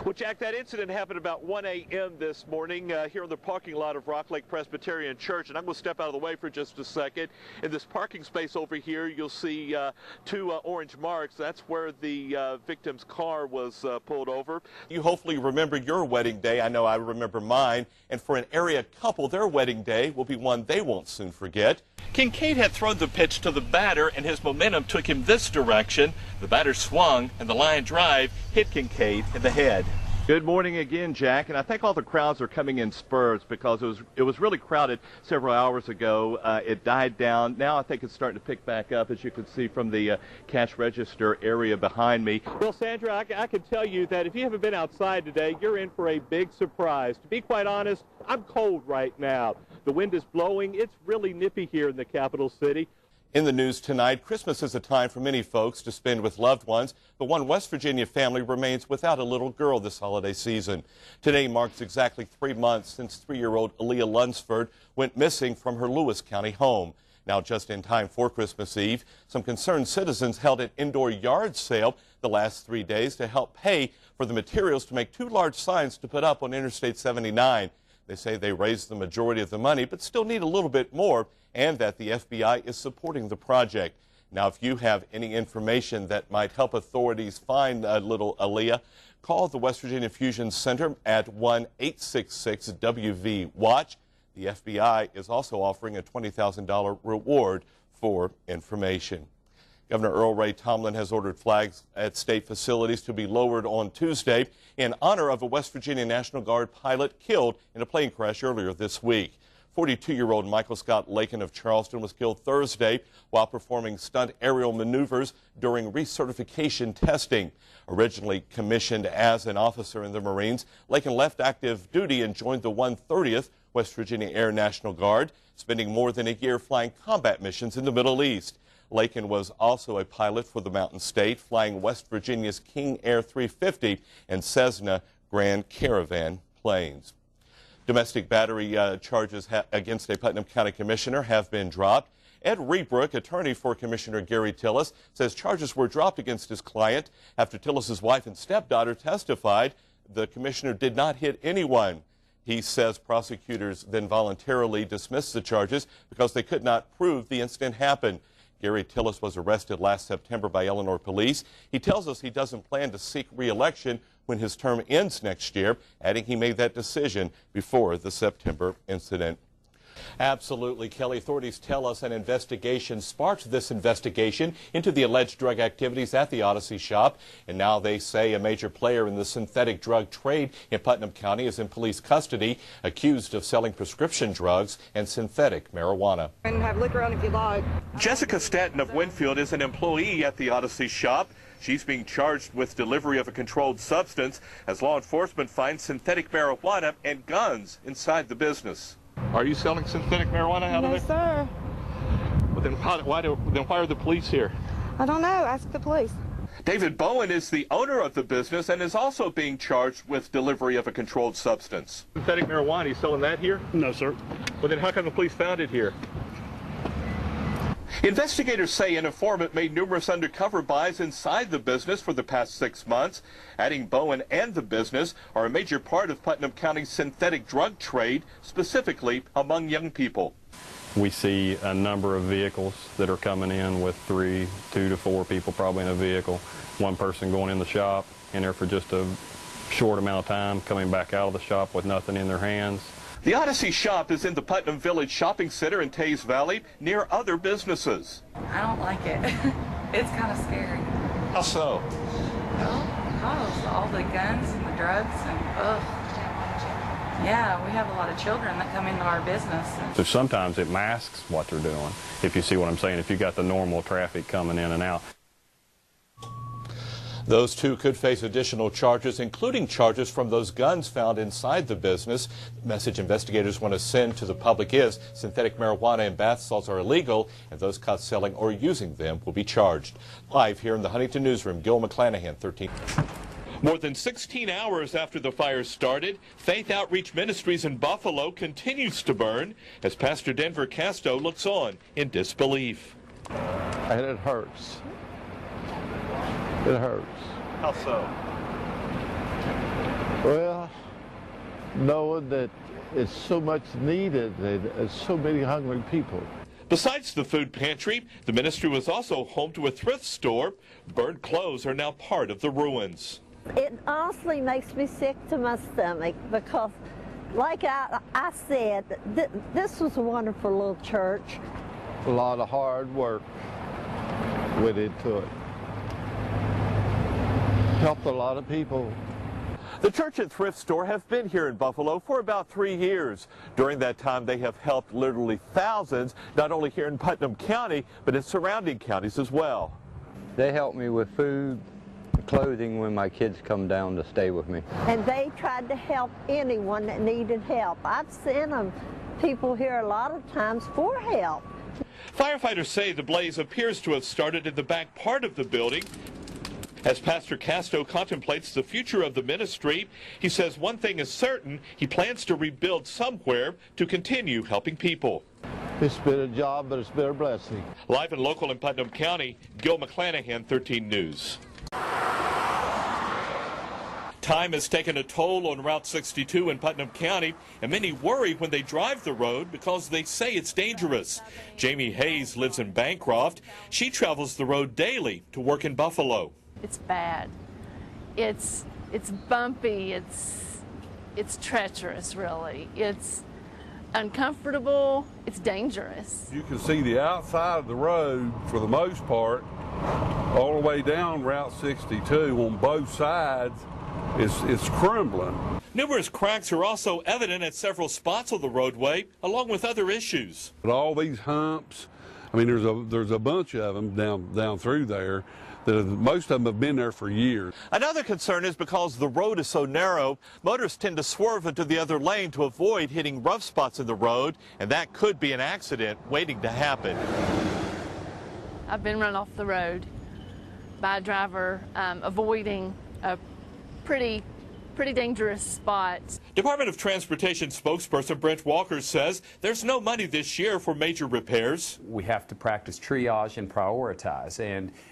Well, Jack, that incident happened about 1 a.m. this morning here in the parking lot of Rock Lake Presbyterian Church, and I'm going to step out of the way for just a second. In this parking space over here, you'll see two orange marks. That's where the victim's car was pulled over. You hopefully remember your wedding day. I know I remember mine, and for an area couple, their wedding day will be one they won't soon forget. Kincaid had thrown the pitch to the batter, and his momentum took him this direction. The batter swung, and the line drive hit Kincaid in the head. Good morning again, Jack, and I think all the crowds are coming in spurts because it was really crowded several hours ago. It died down. Now I think it's starting to pick back up, as you can see from the cash register area behind me. Well, Sandra, I can tell you that if you haven't been outside today, you're in for a big surprise. To be quite honest, I'm cold right now. The wind is blowing. It's really nippy here in the capital city. In the news tonight, Christmas is a time for many folks to spend with loved ones, but one West Virginia family remains without a little girl this holiday season. Today marks exactly 3 months since 3-year-old Aaliyah Lunsford went missing from her Lewis County home. Now, just in time for Christmas Eve, some concerned citizens held an indoor yard sale the last 3 days to help pay for the materials to make 2 large signs to put up on Interstate 79. They say they raised the majority of the money, but still need a little bit more, and that the FBI is supporting the project. Now, if you have any information that might help authorities find little Aaliyah, call the West Virginia Fusion Center at 1-866-WV-WATCH. The FBI is also offering a $20,000 reward for information. Governor Earl Ray Tomblin has ordered flags at state facilities to be lowered on Tuesday in honor of a West Virginia National Guard pilot killed in a plane crash earlier this week. 42-year-old Michael Scott Lakin of Charleston was killed Thursday while performing stunt aerial maneuvers during recertification testing. Originally commissioned as an officer in the Marines, Lakin left active duty and joined the 130th West Virginia Air National Guard, spending more than a year flying combat missions in the Middle East. Lakin was also a pilot for the Mountain State, flying West Virginia's King Air 350 and Cessna Grand Caravan planes. Domestic battery charges against a Putnam County commissioner have been dropped. Ed Rebrook, attorney for Commissioner Gary Tillis, says charges were dropped against his client after Tillis's wife and stepdaughter testified the commissioner did not hit anyone. He says prosecutors then voluntarily dismissed the charges because they could not prove the incident happened. Gary Tillis was arrested last September by Illinois police. He tells us he doesn't plan to seek re-election when his term ends next year, adding he made that decision before the September incident. Absolutely, Kelly. Authorities tell us an investigation sparked this investigation into the alleged drug activities at the Odyssey shop. And now they say a major player in the synthetic drug trade in Putnam County is in police custody, accused of selling prescription drugs and synthetic marijuana. And have liquor on if you like. Jessica Stanton of Winfield is an employee at the Odyssey shop. She's being charged with delivery of a controlled substance as law enforcement finds synthetic marijuana and guns inside the business. Are you selling synthetic marijuana out of there? No, sir. Well, then why are the police here? I don't know. Ask the police. David Bowen is the owner of the business and is also being charged with delivery of a controlled substance. Synthetic marijuana, you selling that here? No, sir. Well, then how come the police found it here? Investigators say an informant made numerous undercover buys inside the business for the past 6 months. Adding Bowen and the business are a major part of Putnam County's synthetic drug trade, specifically among young people. We see a number of vehicles that are coming in with 2 to 4 people probably in a vehicle. One person going in the shop, in there for just a short amount of time, coming back out of the shop with nothing in their hands. The Odyssey shop is in the Putnam Village Shopping Center in Tays Valley, near other businesses. I don't like it. It's kind of scary. How so? Well, because all the guns and the drugs and, yeah, we have a lot of children that come into our business. So sometimes it masks what they're doing, if you see what I'm saying, if you got the normal traffic coming in and out. Those two could face additional charges, including charges from those guns found inside the business. The message investigators want to send to the public is synthetic marijuana and bath salts are illegal, and those caught selling or using them will be charged. Live here in the Huntington newsroom, Gil McClanahan, 13. More than 16 hours after the fire started, Faith Outreach Ministries in Buffalo continues to burn as Pastor Denver Casto looks on in disbelief. And it hurts. It hurts. How so? Well, knowing that it's so much needed, there's so many hungry people. Besides the food pantry, the ministry was also home to a thrift store. Burned clothes are now part of the ruins. It honestly makes me sick to my stomach because, like I said, this was a wonderful little church. A lot of hard work went into it. Helped a lot of people. The church and thrift store have been here in Buffalo for about 3 years. During that time, they have helped literally thousands, not only here in Putnam County, but in surrounding counties as well. They help me with food, clothing when my kids come down to stay with me. And they tried to help anyone that needed help. I've sent them people here a lot of times for help. Firefighters say the blaze appears to have started in the back part of the building. As Pastor Casto contemplates the future of the ministry, he says one thing is certain: he plans to rebuild somewhere to continue helping people. It's been a job, but it's been a blessing. Live and local in Putnam County, GIL McClanahan, 13 News. Time has taken a toll on Route 62 in Putnam County, and many worry when they drive the road because they say it's dangerous. Jamie Hayes lives in Bancroft. She travels the road daily to work in Buffalo. It's bad. It's bumpy. It's treacherous, really. It's uncomfortable. It's dangerous. You can see the outside of the road for the most part, all the way down Route 62 on both sides. It's crumbling. Numerous cracks are also evident at several spots of the roadway, along with other issues. But all these humps, I mean, there's a bunch of them down through there. Most of them have been there for years. Another concern is because the road is so narrow, motorists tend to swerve into the other lane to avoid hitting rough spots in the road, and that could be an accident waiting to happen. I've been run off the road by a driver avoiding a pretty dangerous spot. Department of Transportation spokesperson Brent Walker says there's no money this year for major repairs. We have to practice triage and prioritize,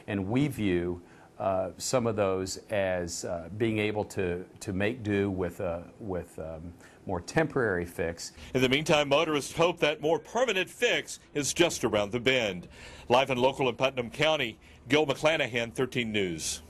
and we view some of those as being able to make do with more temporary fix. In the meantime, motorists hope that more permanent fix is just around the bend. Live and local in Putnam County, GIL McClanahan, 13 News.